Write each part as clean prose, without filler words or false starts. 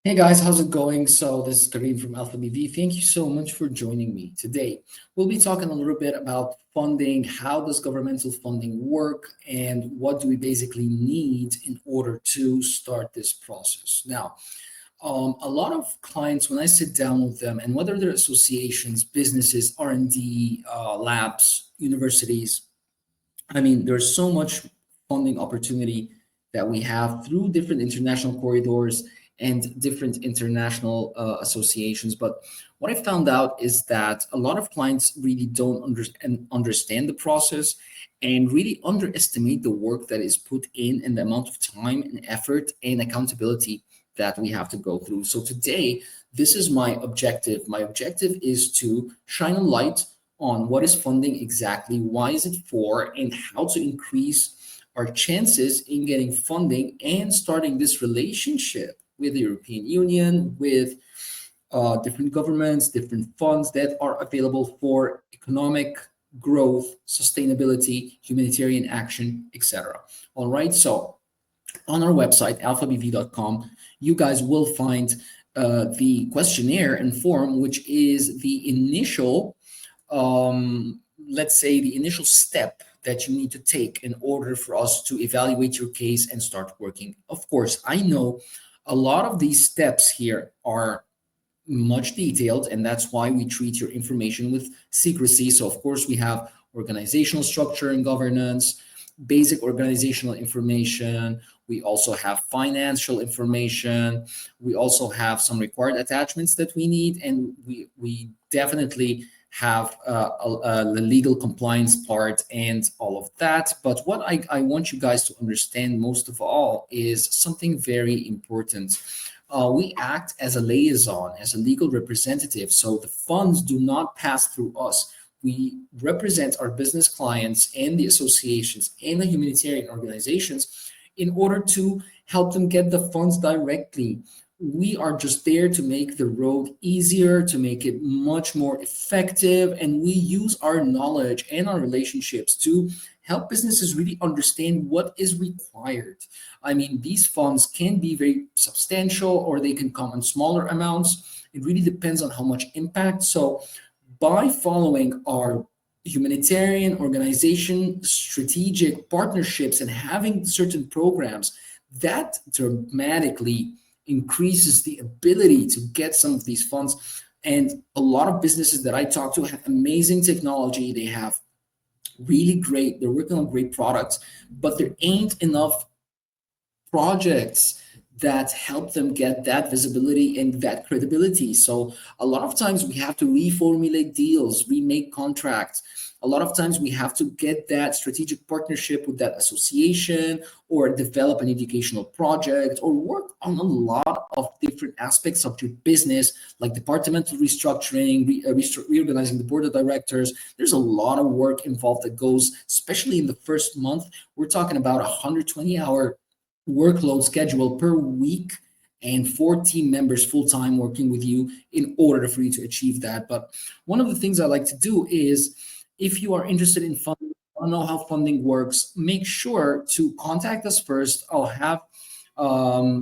Hey guys, how's it going? So this is Kareem from Alpha BV. Thank you so much for joining me today. We'll be talking a little bit about funding, how does governmental funding work, and what do we basically need in order to start this process. Now, a lot of clients, when I sit down with them, and whether they're associations, businesses, R&D, labs, universities, I mean, there's so much funding opportunity that we have through different international corridors and different international associations. But what I found out is that a lot of clients really don't understand the process and really underestimate the work that is put in and the amount of time and effort and accountability that we have to go through. So today, this is my objective. My objective is to shine a light on what is funding exactly, why is it for, and how to increase our chances in getting funding and starting this relationship with the European Union, with different governments, different funds that are available for economic growth, sustainability, humanitarian action, etc. All right, so on our website, alphabv.com, you guys will find the questionnaire and form, which is the initial let's say, the initial step that you need to take in order for us to evaluate your case and start working. Of course, I know a lot of these steps here are much detailed, and that's why we treat your information with secrecy. So, of course, we have organizational structure and governance, basic organizational information. We also have financial information. We also have some required attachments that we need, and we definitely have the legal compliance part and all of that. But what I want you guys to understand most of all is something very important. We act as a liaison, as a legal representative. So the funds do not pass through us. We represent our business clients and the associations and the humanitarian organizations in order to help them get the funds directly. We are just there to make the road easier, to make it much more effective, and we use our knowledge and our relationships to help businesses really understand what is required. I mean, these funds can be very substantial or they can come in smaller amounts. It really depends on how much impact. So, by following our humanitarian organization strategic partnerships and having certain programs, that dramatically increases the ability to get some of these funds. And a lot of businesses that I talk to have amazing technology. They have really great, they're working on great products, but there ain't enough projects that help them get that visibility and that credibility. So a lot of times we have to reformulate deals, remake contracts. A lot of times we have to get that strategic partnership with that association or develop an educational project or work on a lot of different aspects of your business, like departmental restructuring, reorganizing the board of directors. There's a lot of work involved that goes, especially in the first month. We're talking about a 120-hour workload schedule per week and 4 team members full time working with you in order for you to achieve that. But one of the things I like to do is if you are interested in funding, don't know how funding works, make sure to contact us first. I'll have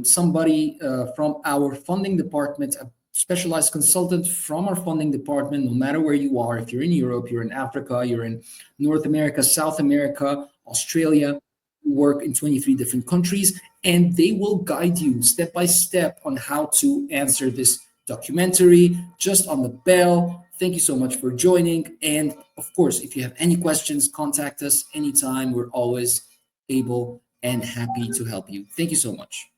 somebody from our funding department, a specialized consultant from our funding department, no matter where you are, if you're in Europe, you're in Africa, you're in North America, South America, Australia, work in 23 different countries, and they will guide you step by step on how to answer this documentary just on the bell. Thank you so much for joining. And of course, if you have any questions, contact us anytime. We're always able and happy to help you. Thank you so much.